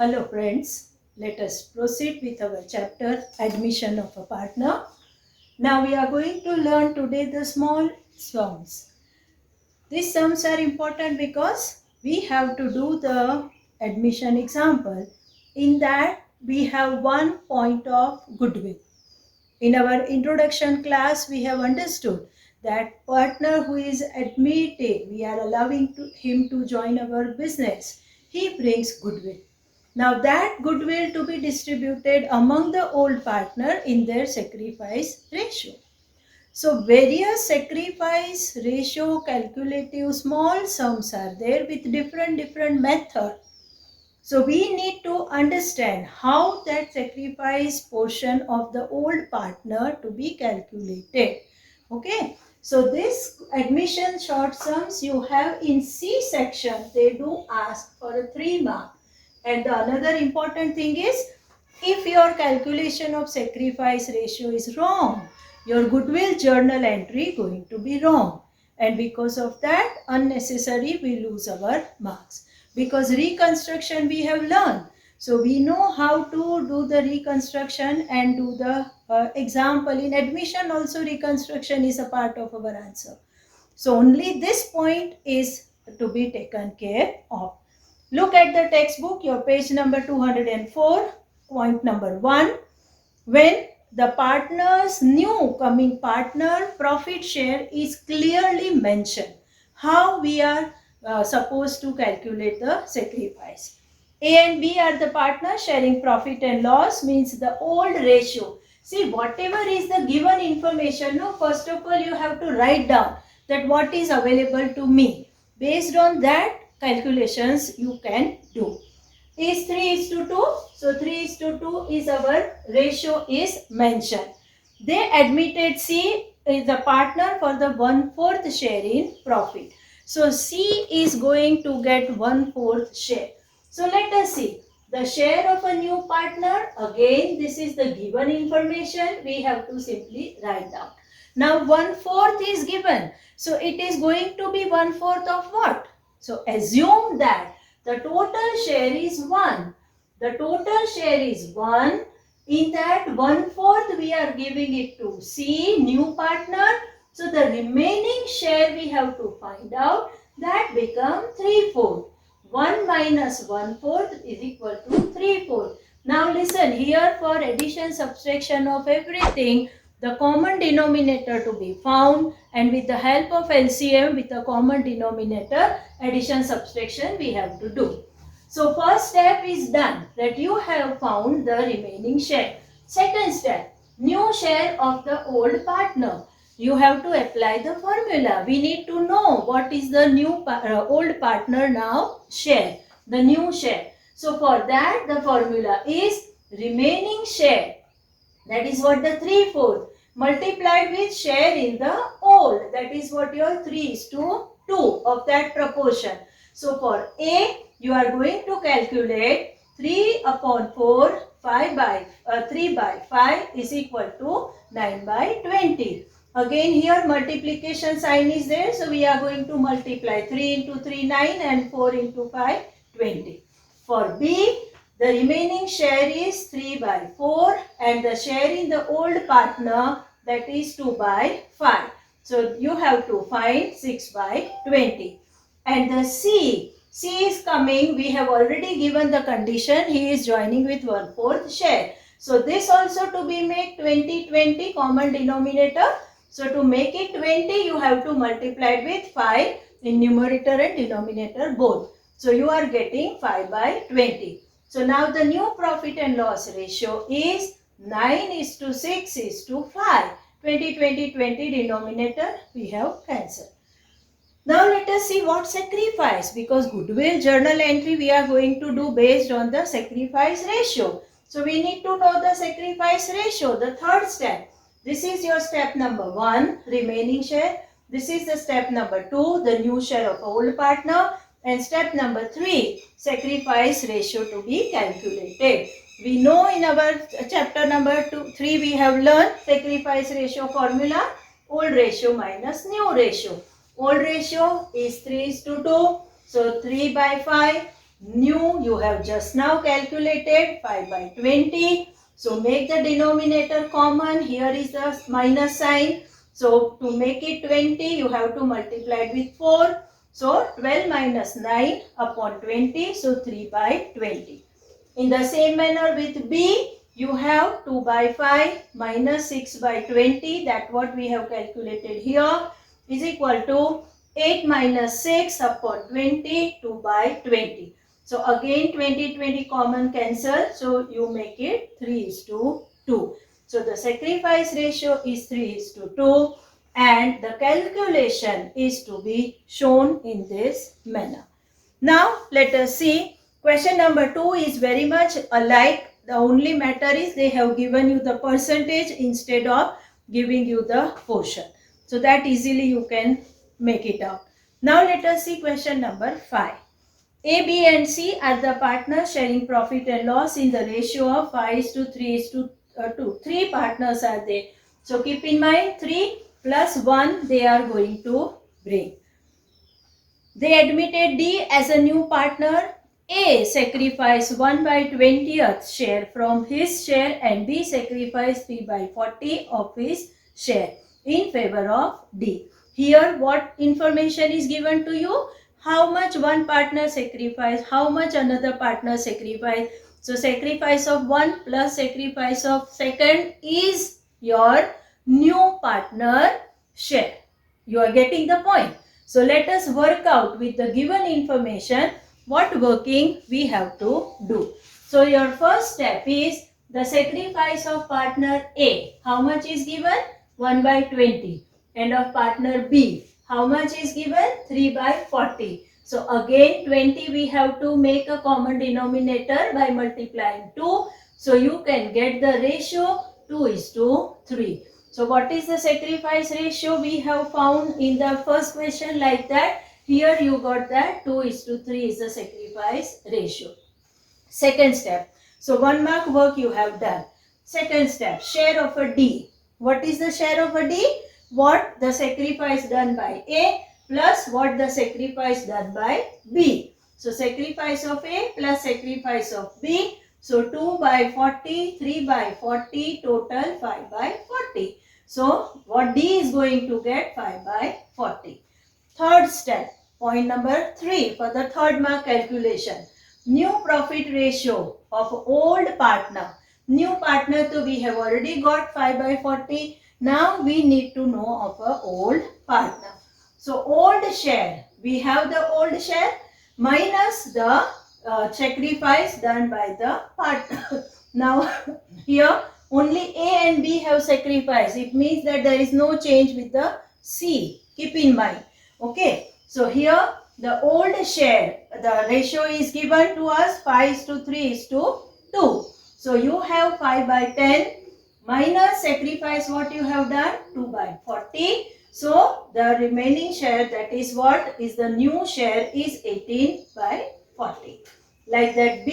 Hello friends, let us proceed with our chapter Admission of a Partner. Now we are going to learn today the small sums. These sums are important because we have to do the admission example. In that we have 1 point of goodwill. In our introduction class we have understood that partner who is admitted, we are allowing him to join our business. He brings goodwill. Now that goodwill to be distributed among the old partner in their sacrifice ratio. So various sacrifice ratio calculative small sums are there with different method. So we need to understand how that sacrifice portion of the old partner to be calculated. Okay. So this admission short sums you have in C section, they do ask for a 3 mark. And the another important thing is, if your calculation of sacrifice ratio is wrong, your goodwill journal entry going to be wrong. And because of that, unnecessary we lose our marks. Because reconstruction we have learned. So we know how to do the reconstruction and do the example. In admission also reconstruction is a part of our answer. So only this point is to be taken care of. Look at the textbook, your page number 204, point number 1. When the partner's new coming partner profit share is clearly mentioned, how we are supposed to calculate the sacrifice. A and B are the partners sharing profit and loss, means the old ratio. See, whatever is the given information, no, first of all you have to write down that what is available to me. Based on that calculations you can do. Is 3:2, so 3:2 is our ratio is mentioned. They admitted C is the partner for the 1/4 share in profit. So C is going to get 1/4 share. So let us see the share of a new partner. Again, this is the given information. We have to simply write down. Now 1/4 is given. So it is going to be 1/4 of what? So assume that the total share is 1. The total share is 1. In that 1/4 we are giving it to C, new partner. So the remaining share we have to find out. That become 3/4. 1 minus 1/4 is equal to 3/4. Now listen, here for addition subtraction of everything, the common denominator to be found, and with the help of LCM with the common denominator addition subtraction we have to do. So first step is done, that you have found the remaining share. Second step, new share of the old partner. You have to apply the formula. We need to know what is the new old partner now share, the new share. So for that the formula is remaining share. That is what the 3/4 multiplied with share in the old. That is what your 3:2 of that proportion. So for A, you are going to calculate 3/4, 3/5 is equal to 9/20. Again here multiplication sign is there. So we are going to multiply 3 into 3, 9 and 4 into 5, 20. For B, the remaining share is 3/4 and the share in the old partner, that is 2/5. So you have to find 6/20. And the C is coming, we have already given the condition, he is joining with 1/4 share. So this also to be made 20/20 common denominator. So to make it 20, you have to multiply it with 5 in numerator and denominator both. So you are getting 5/20. So now the new profit and loss ratio is 9:6:5. 20 denominator we have cancelled. Now let us see what sacrifice, because goodwill journal entry we are going to do based on the sacrifice ratio. So we need to know the sacrifice ratio, the third step. This is your step number 1, remaining share. This is the step number 2, the new share of old partner. And step number 3, sacrifice ratio to be calculated. We know in our chapter number 3 we have learned sacrifice ratio formula, old ratio minus new ratio. Old ratio is 3:2, so 3/5. New you have just now calculated 5 by 20. So make the denominator common. Here is the minus sign. So to make it 20, you have to multiply it with 4. So 12 minus 9 upon 20. So 3 by 20. In the same manner with B, you have 2 by 5 minus 6 by 20. That what we have calculated here is equal to 8 minus 6 upon 20, 2 by 20. So again 20 common cancel. So you make it 3:2. So the sacrifice ratio is 3:2 and the calculation is to be shown in this manner. Now let us see. Question number 2 is very much alike. The only matter is they have given you the percentage instead of giving you the portion. So that easily you can make it out. Now let us see question number 5. A, B and C are the partners sharing profit and loss in the ratio of 5:3:2. 3 partners are there. So keep in mind 3 plus 1 they are going to bring. They admitted D as a new partner. A sacrificed 1 by 20th share from his share and B sacrificed 3 by 40 of his share in favor of D. Here what information is given to you? How much one partner sacrifice, how much another partner sacrifice. So sacrifice of one plus sacrifice of second is your new partner share. You are getting the point. So let us work out with the given information what working we have to do. So your first step is the sacrifice of partner A. How much is given? 1 by 20. And of partner B. How much is given? 3 by 40. So again 20 we have to make a common denominator by multiplying 2. So you can get the ratio 2:3. So what is the sacrifice ratio we have found in the first question like that? Here you got that 2:3 is the sacrifice ratio. Second step. So 1 mark work you have done. Second step, share of a D. What is the share of a D? What the sacrifice done by A plus what the sacrifice done by B. So sacrifice of A plus sacrifice of B. So 2 by 40, 3 by 40, total 5 by 40. So what D is going to get? 5 by 40. Third step, point number 3 for the third mark calculation. New profit ratio of old partner. New partner, so we have already got 5 by 40. Now we need to know of a old partner. So old share, we have the old share minus the sacrifice done by the partner. Now here only A and B have sacrificed. It means that there is no change with the C. Keep in mind. Okay. So here the old share, the ratio is given to us 5:3:2. So you have 5 by 10 minus sacrifice what you have done 2 by 40. So the remaining share, that is what is the new share, is 18 by 40. Like that B,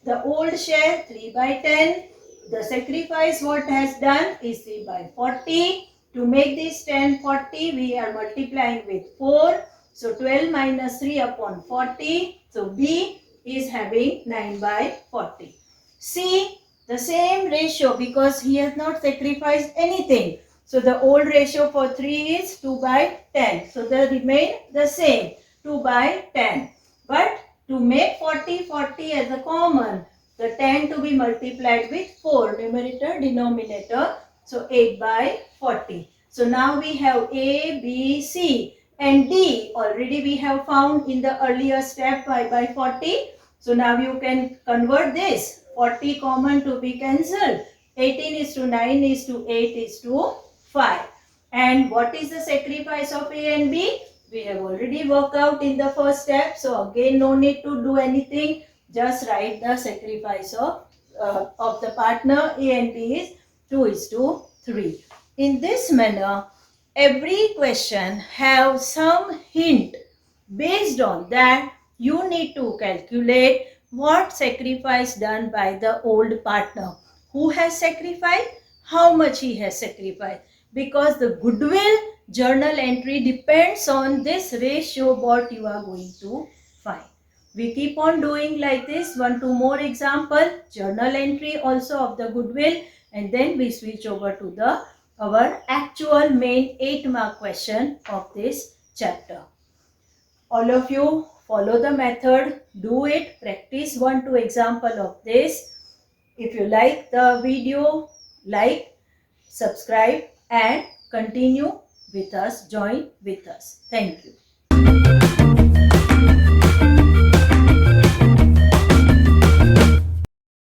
the old share 3 by 10. The sacrifice what has done is 3 by 40. To make this 10 40, we are multiplying with 4. So 12 minus 3 upon 40. So B is having 9 by 40. C, the same ratio because he has not sacrificed anything. So the old ratio for 3 is 2 by 10. So they remain the same, 2 by 10. But to make 40 as a common, the 10 to be multiplied with 4, numerator, denominator. So 8 by 40. So now we have A, B, C and D. Already we have found in the earlier step 5 by 40. So now you can convert this 40 common to be cancelled. 18:9:8:5. And what is the sacrifice of A and B? We have already worked out in the first step. So again no need to do anything. Just write the sacrifice of the partner A and B is 2:3. In this manner, every question have some hint. Based on that, you need to calculate what sacrifice done by the old partner. Who has sacrificed? How much he has sacrificed? Because the goodwill journal entry depends on this ratio what you are going to find. We keep on doing like this, 1-2 more example, journal entry also of the goodwill, and then we switch over to our actual main 8-mark question of this chapter. All of you follow the method, do it, practice 1-2 example of this. If you like the video, like, subscribe and continue with us, join with us. Thank you.